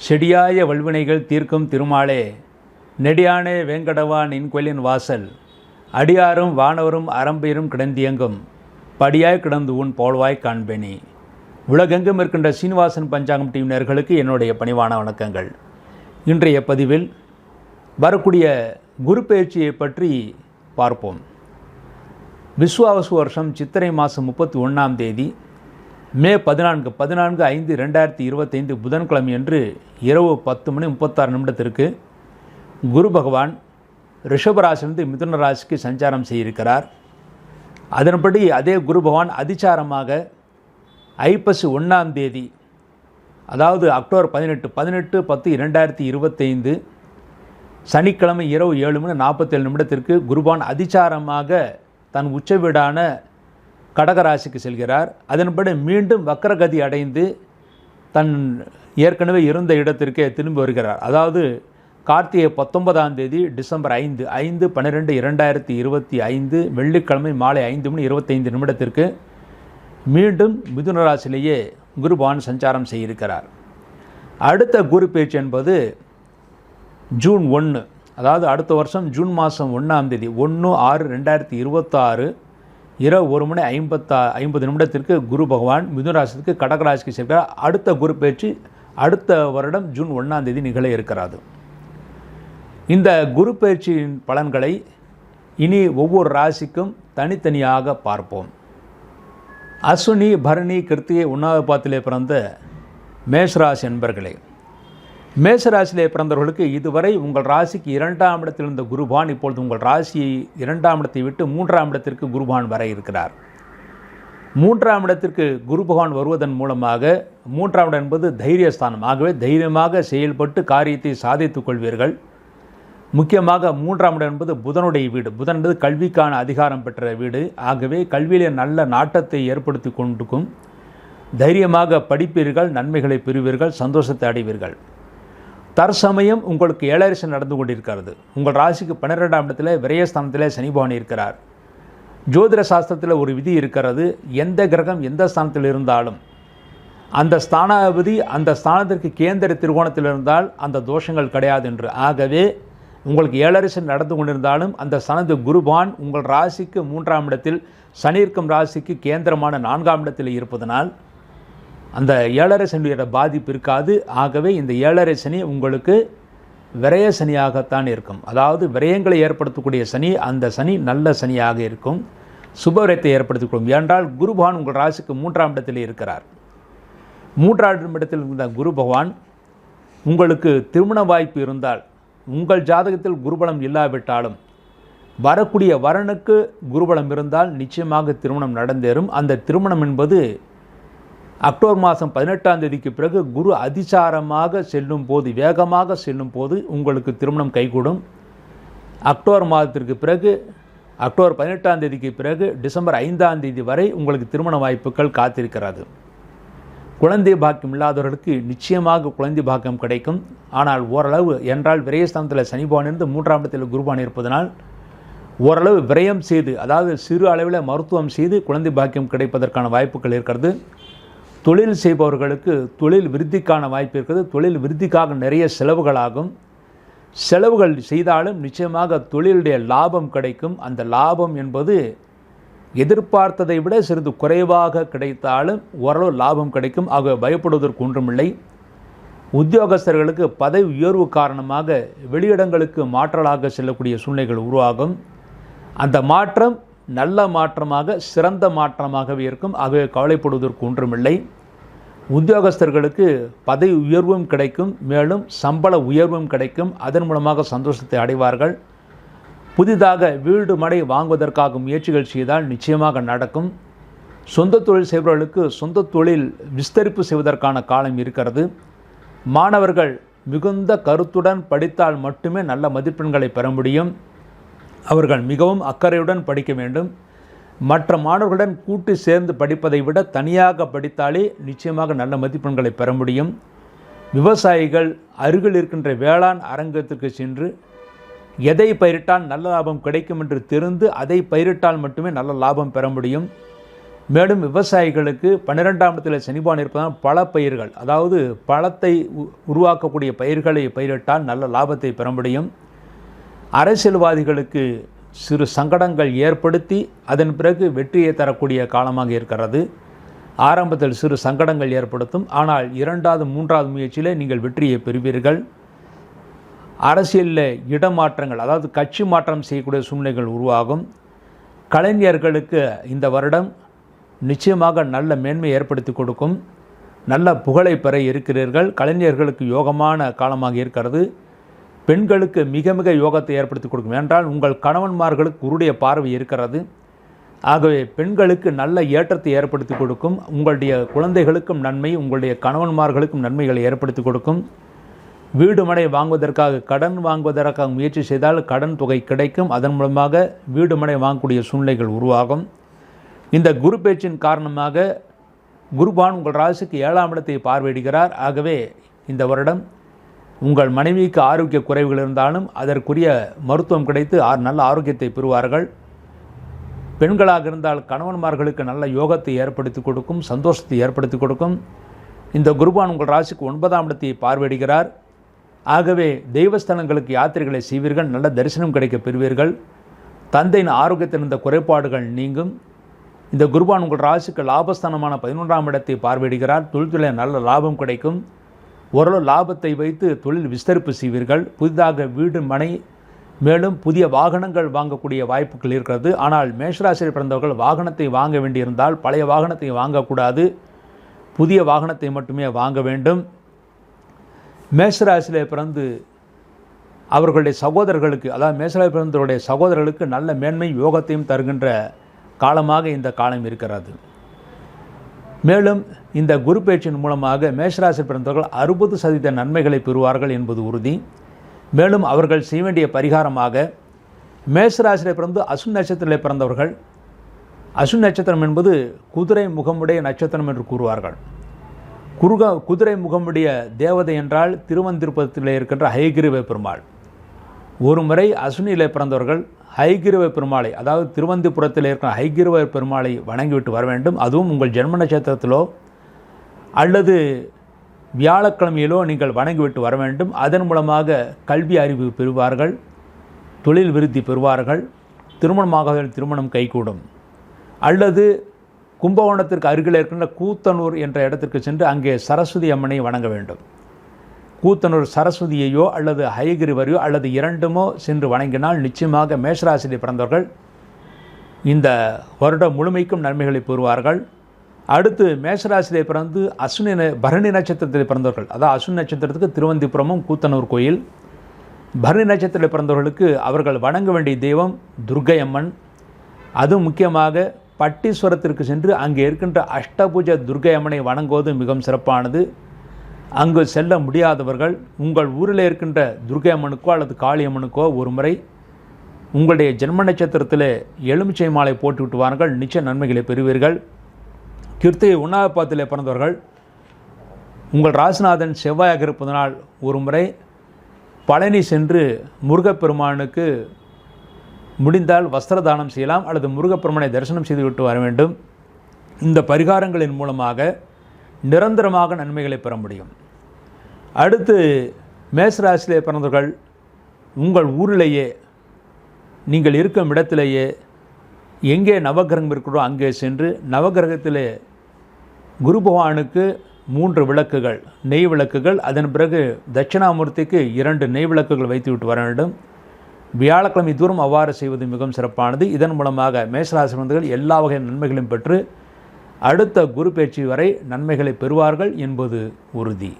செடியாய வல்வினைகள் தீர்க்கும் திருமாலே, நெடியானே வேங்கடவா நின் கோயிலின் வாசல், அடியாரும் வானவரும் அரம்பையரும் கிடந்தியங்கும் படியாய் கிடந்து உன் போல்வாய் காண்பேனி. உலகெங்கும் இருக்கின்ற சீனிவாசன் பஞ்சாங்கம் டிவி நேயர்களுக்கு என்னுடைய பணிவான வணக்கங்கள். இன்றைய பதிவில் வரக்கூடிய குரு பெயர்ச்சியை பற்றி பார்ப்போம். விஸ்வாவசு வருஷம் சித்திரை மாதம் 31ஆம் தேதி மே 14/5/2025 புதன்கிழமை அன்று இரவு 10:36 குரு பகவான் ரிஷபராசிலிருந்து மிதுன ராசிக்கு சஞ்சாரம் செய்திருக்கிறார். அதன்படி அதே குரு பகவான் அதிசாரமாக ஐப்பசி 1ஆம் தேதி, அதாவது அக்டோபர் 18/10/2025 சனிக்கிழமை இரவு 7:47 குருபகவான் அதிசாரமாக தன் உச்ச வீடான கடகராசிக்கு செல்கிறார். அதன்படி மீண்டும் வக்கரகதி அடைந்து தன் ஏற்கனவே இருந்த இடத்திற்கே திரும்பி வருகிறார். அதாவது கார்த்திகை 19ஆம் தேதி டிசம்பர் 5/12/2025 வெள்ளிக்கிழமை மாலை 5:25 மீண்டும் மிதுன ராசியிலேயே குரு பகவான் சஞ்சாரம் செய்திருக்கிறார். அடுத்த குரு பெயர்ச்சி என்பது ஜூன் 1, அதாவது அடுத்த வருஷம் ஜூன் மாதம் 1ஆம் தேதி 1/6/2026 இரவு 1:50 குரு பகவான் மிதுன ராசிக்கு கடகராசிக்கு செல்கிறார். அடுத்த குரு பெயர்ச்சி அடுத்த வருடம் ஜூன் 1ஆம் தேதி நிகழ இருக்கிறது. இந்த குரு பெயர்ச்சியின் பலன்களை இனி ஒவ்வொரு ராசிக்கும் தனித்தனியாக பார்ப்போம். அஸ்வினி, பரணி, கிருத்திகை 1வது பாதத்திலே பிறந்த மேஷராசி என்பர்களே, மேஷராசியிலே பிறந்தவர்களுக்கு இதுவரை உங்கள் ராசிக்கு 2ஆம் இடத்தில் இருந்த குருபான் இப்பொழுது உங்கள் ராசியை 2ஆம் இடத்தை விட்டு 3ஆம் இடத்திற்கு குருபான் வர இருக்கிறார். 3ஆம் இடத்திற்கு குரு பகவான் வருவதன் மூலமாக 3ஆம் இடம் என்பது தைரியஸ்தானம். ஆகவே தைரியமாக செயல்பட்டு காரியத்தை சாதித்துக் கொள்வீர்கள். முக்கியமாக 3ஆம் இடம் என்பது புதனுடைய வீடு. புதன் என்பது கல்விக்கான அதிகாரம் பெற்ற வீடு. ஆகவே கல்வியிலே நல்ல நாட்டத்தை ஏற்படுத்தி கொண்டிருக்கும். தைரியமாக படிப்பீர்கள், நன்மைகளை பெறுவீர்கள், சந்தோஷத்தை அடைவீர்கள். தற்சமயம் உங்களுக்கு 7 நடந்து கொண்டிருக்கிறது. உங்கள் ராசிக்கு 12ஆம் இடத்தில் விரயஸ்தானத்தில் சனி பகவான் இருக்கிறார். ஜோதிட சாஸ்திரத்தில் ஒரு விதி இருக்கிறது, எந்த கிரகம் எந்த ஸ்தானத்தில் இருந்தாலும் அந்த ஸ்தானாதிபதி அந்த ஸ்தானத்திற்கு கேந்திர திருகோணத்தில் இருந்தால் அந்த தோஷங்கள் கிடையாது என்று. ஆகவே உங்களுக்கு 7 நடந்து கொண்டிருந்தாலும் அந்த ஸ்தானத்து குருபான் உங்கள் ராசிக்கு 3ஆம் இடத்தில், சனி இருக்கும் ராசிக்கு கேந்திரமான 4ஆம் இடத்தில் இருப்பதனால் அந்த 7 சனியோட பாதிப்பு இருக்காது. ஆகவே இந்த 7 சனி உங்களுக்கு விரய சனியாகத்தான் இருக்கும். அதாவது விரயங்களை ஏற்படுத்தக்கூடிய சனி, அந்த சனி நல்ல சனியாக இருக்கும், சுபவிரயத்தை ஏற்படுத்திக்கொள்ளும். ஏனென்றால் குருபகவான் உங்கள் ராசிக்கு 3ஆம் இடத்தில் இருக்கிறார். 3ஆம் இடத்தில் இருந்த குரு பகவான் உங்களுக்கு திருமண வாய்ப்பு இருந்தால், உங்கள் ஜாதகத்தில் குருபலம் இல்லாவிட்டாலும் வரக்கூடிய வரனுக்கு குருபலம் இருந்தால் நிச்சயமாக திருமணம் நடந்தேறும். அந்த திருமணம் என்பது அக்டோபர் மாதம் 18ஆம் தேதிக்கு பிறகு குரு அதிசாரமாக செல்லும் போது, வேகமாக செல்லும் போது உங்களுக்கு திருமணம் கைகூடும். அக்டோபர் மாதத்திற்கு பிறகு, அக்டோபர் 18ஆம் தேதிக்கு பிறகு டிசம்பர் 5ஆம் தேதி வரை உங்களுக்கு திருமண வாய்ப்புகள் காத்திருக்கிறது. குழந்தை பாக்கியம் இல்லாதவர்களுக்கு நிச்சயமாக குழந்தை பாக்கியம் கிடைக்கும். ஆனால் ஓரளவு, என்றால் விரயஸ்தானத்தில் சனி பகவான் இருந்து 3ஆம் இடத்தில் குருபான் இருப்பதனால் ஓரளவு விரயம் செய்து, அதாவது சிறு அளவில் மருத்துவம் செய்து குழந்தை பாக்கியம் கிடைப்பதற்கான வாய்ப்புகள் இருக்கிறது. தொழில் செய்பவர்களுக்கு தொழில் விருத்திக்கான வாய்ப்பு இருக்கிறது. தொழில் விருத்திக்காக நிறைய செலவுகளாகும். செலவுகள் செய்தாலும் நிச்சயமாக தொழிலுடைய லாபம் கிடைக்கும். அந்த லாபம் என்பது எதிர்பார்த்ததை விட சிறிது குறைவாக கிடைத்தாலும் ஓரளவு லாபம் கிடைக்கும். ஆக பயப்படுவதற்கு ஒன்றுமில்லை. உத்தியோகஸ்தர்களுக்கு பதவி உயர்வு காரணமாக வெளியிடங்களுக்கு மாற்றலாக செல்லக்கூடிய சூழ்நிலைகள் உருவாகும். அந்த மாற்றம் நல்ல மாற்றமாக, சிறந்த மாற்றமாகவே இருக்கும். ஆகவே கவலைப்படுவதற்கு ஒன்றுமில்லை. உத்தியோகஸ்தர்களுக்கு பதவி உயர்வும் கிடைக்கும், மேலும் சம்பள உயர்வும் கிடைக்கும். அதன் மூலமாக சந்தோஷத்தை அடைவார்கள். புதிதாக வீடு மனை வாங்குவதற்காக முயற்சிகள் செய்தால் நிச்சயமாக நடக்கும். சொந்த தொழில் செய்பவர்களுக்கு சொந்த தொழில் விஸ்தரிப்பு செய்வதற்கான காலம் இருக்கிறது. மாணவர்கள் மிகுந்த கருத்துடன் படித்தால் மட்டுமே நல்ல மதிப்பெண்களை பெற முடியும். அவர்கள் மிகவும் அக்கறையுடன் படிக்க வேண்டும். மற்ற மாணவர்களுடன் கூட்டு சேர்ந்து படிப்பதை விட தனியாக படித்தாலே நிச்சயமாக நல்ல மதிப்பெண்களை பெற முடியும். விவசாயிகள் அருகில் இருக்கின்ற வேளாண் அரங்கத்திற்கு சென்று எதை பயிரிட்டால் நல்ல லாபம் கிடைக்கும் என்று தெரிந்து அதை பயிரிட்டால் மட்டுமே நல்ல லாபம் பெற முடியும். மேலும் விவசாயிகளுக்கு 12ஆம் இடத்தில் சனிபான் இருப்பதால் பல பயிர்கள், அதாவது பழத்தை உருவாக்கக்கூடிய பயிர்களை பயிரிட்டால் நல்ல லாபத்தை பெற முடியும். அரசியல்வாதிகளுக்கு சிறு சங்கடங்கள் ஏற்படுத்தி அதன் பிறகு வெற்றியை தரக்கூடிய காலமாக இருக்கிறது. ஆரம்பத்தில் சிறு சங்கடங்கள் ஏற்படுத்தும், ஆனால் 2வது 3வது முயற்சியில் நீங்கள் வெற்றியை பெறுவீர்கள். அரசியலில் இடமாற்றங்கள், அதாவது கட்சி மாற்றம் செய்யக்கூடிய சூழ்நிலைகள் உருவாகும். கலைஞர்களுக்கு இந்த வருடம் நிச்சயமாக நல்ல மேன்மை ஏற்படுத்தி கொடுக்கும். நல்ல புகழை பெற இருக்கிறீர்கள். கலைஞர்களுக்கு யோகமான காலமாக இருக்கிறது. பெண்களுக்கு மிக மிக யோகத்தை ஏற்படுத்தி கொடுக்கும். என்றால் உங்கள் கணவன்மார்களுக்கு குருடைய பார்வை இருக்கிறது. ஆகவே பெண்களுக்கு நல்ல ஏற்றத்தை ஏற்படுத்தி கொடுக்கும். உங்களுடைய குழந்தைகளுக்கும் நன்மை, உங்களுடைய கணவன்மார்களுக்கும் நன்மைகளை ஏற்படுத்தி கொடுக்கும். வீடு மனை வாங்குவதற்காக கடன் வாங்குவதற்காக முயற்சி செய்தால் கடன் தொகை கிடைக்கும். அதன் மூலமாக வீடு மனை வாங்கக்கூடிய சூழ்நிலைகள் உருவாகும். இந்த குரு பேச்சின் காரணமாக குருபான் உங்கள் ராசிக்கு 7ஆம் இடத்தை பார்வையிடுகிறார். ஆகவே இந்த வருடம் உங்கள் மனைவிக்கு ஆரோக்கிய குறைவுகள் இருந்தாலும் அதற்குரிய மருத்துவம் கிடைத்து நல்ல ஆரோக்கியத்தை பெறுவார்கள். பெண்களாக இருந்தால் கணவன்மார்களுக்கு நல்ல யோகத்தை ஏற்படுத்தி கொடுக்கும், சந்தோஷத்தை ஏற்படுத்தி கொடுக்கும். இந்த குருபான் உங்கள் ராசிக்கு 9ஆம் இடத்தை பார்வையிடுகிறார். ஆகவே தெய்வஸ்தலங்களுக்கு யாத்திரைகளை செய்வீர்கள். நல்ல தரிசனம் கிடைக்க பெறுவீர்கள். தந்தையின் ஆரோக்கியத்தில் இருந்த குறைபாடுகள் நீங்கும். இந்த குருபான் உங்கள் ராசிக்கு லாபஸ்தானமான 11ஆம் இடத்தை பார்வையிடுகிறார். தொழில்துறையில் நல்ல லாபம் கிடைக்கும். ஓரளவு லாபத்தை வைத்து தொழில் விஸ்தரிப்பு செய்வீர்கள். புதிதாக வீடு மனை மேலும் புதிய வாகனங்கள் வாங்கக்கூடிய வாய்ப்புகள் இருக்கிறது. ஆனால் மேஷராசியில் பிறந்தவர்கள் வாகனத்தை வாங்க வேண்டியிருந்தால் பழைய வாகனத்தை வாங்கக்கூடாது, புதிய வாகனத்தை மட்டுமே வாங்க வேண்டும். மேஷராசியில் பிறந்து அவர்களுடைய சகோதரர்களுக்கு, அதாவது மேஷராசியில் பிறந்தவருடைய சகோதரர்களுக்கு நல்ல மேன்மை யோகத்தையும் தருகின்ற காலமாக இந்த காலம் இருக்கிறது. மேலும் இந்த குரு பேச்சின் மூலமாக மேஷராசியில் பிறந்தவர்கள் 60% நன்மைகளை பெறுவார்கள் என்பது உறுதி. மேலும் அவர்கள் செய்ய வேண்டிய பரிகாரமாக மேஷராசியில் பிறந்து அசுன் நட்சத்திரத்தில் பிறந்தவர்கள், அசுன் நட்சத்திரம் என்பது குதிரை முகமுடைய நட்சத்திரம் என்று கூறுவார்கள். குதிரை முகமுடைய தேவதை என்றால் திருவந்திருப்பத்தில் இருக்கின்ற ஹயகிரீவ பெருமாள். ஒரு முறை அசுனியிலே பிறந்தவர்கள் ஹயகிரீவ பெருமாளை, அதாவது திருவந்திபுரத்தில் இருக்கிற ஹயகிரீவ பெருமாளை வணங்கிவிட்டு வர வேண்டும். அதுவும் உங்கள் ஜென்ம நட்சத்திரத்திலோ அல்லது வியாழக்கிழமையிலோ நீங்கள் வணங்கிவிட்டு வர வேண்டும். அதன் மூலமாக கல்வி அறிவு பெறுவார்கள், தொழில் விருத்தி பெறுவார்கள், திருமணமாக திருமணம் கைகூடும். அல்லது கும்பகோணத்திற்கு அருகில் இருக்கின்ற கூத்தனூர் என்ற இடத்திற்கு சென்று அங்கே சரஸ்வதி அம்மனை வணங்க வேண்டும். கூத்தனூர் சரஸ்வதியையோ அல்லது ஹயகிரிவரையோ அல்லது இரண்டுமோ சென்று வணங்கினால் நிச்சயமாக மேஷராசியில் பிறந்தவர்கள் இந்த வருடம் முழுமைக்கும் நன்மைகளை பெறுவார்கள். அடுத்து மேஷராசியிலே பிறந்து பரணி நட்சத்திரத்தில் பிறந்தவர்கள், அதாவது அசுன் நட்சத்திரத்துக்கு திருவந்திபுரமும் கூத்தனூர் கோயில். பரணி நட்சத்திரத்தில் பிறந்தவர்களுக்கு அவர்கள் வணங்க வேண்டிய தெய்வம் துர்க்கை அம்மன். அதுவும் முக்கியமாக பட்டீஸ்வரத்திற்கு சென்று அங்கே இருக்கின்ற அஷ்டபூஜ துர்க்கை அம்மனை வணங்குவது மிகவும் சிறப்பானது. அங்கு செல்ல முடியாதவர்கள் உங்கள் ஊரில் இருக்கின்ற துர்க்கை அம்மனுக்கோ அல்லது காளி அம்மனுக்கோ ஒரு முறை உங்களுடைய ஜென்ம நட்சத்திரத்தில் எலுமிச்சை மாலை போட்டுவிட்டு வாருங்கள், நிச்சய நன்மைகளை பெறுவீர்கள். கிருத்திகை 1ஆம் பாதத்தில் பிறந்தவர்கள் உங்கள் ராசிநாதன் செவ்வாயாக இருப்பதனால் ஒரு முறை பழனி சென்று முருகப்பெருமானுக்கு முடிந்தால் வஸ்திர தானம் செய்யலாம் அல்லது முருகப்பெருமானை தரிசனம் செய்துவிட்டு வர வேண்டும். இந்த பரிகாரங்களின் மூலமாக நிரந்தரமாக நன்மைகளை பெற முடியும். அடுத்து மேஷராசியிலே பிறந்தவர்கள் உங்கள் ஊரிலேயே நீங்கள் இருக்கும் இடத்திலேயே எங்கே நவகிரகம் இருக்கிறதோ அங்கே சென்று நவகிரகத்திலே குரு பகவானுக்கு 3 விளக்குகள், நெய் விளக்குகள், அதன் பிறகு தட்சிணாமூர்த்திக்கு 2 நெய் விளக்குகள் வைத்துவிட்டு வர வேண்டும். வியாழக்கிழமை தூரம் அவ்வாறு செய்வது மிகவும் சிறப்பானது. இதன் மூலமாக மேஷராசி பிறந்தவர்கள் எல்லா வகை நன்மைகளையும் பெற்று அடுத்த குரு பேச்சு வரை நன்மைகளை பெறுவார்கள் என்பது உறுதி.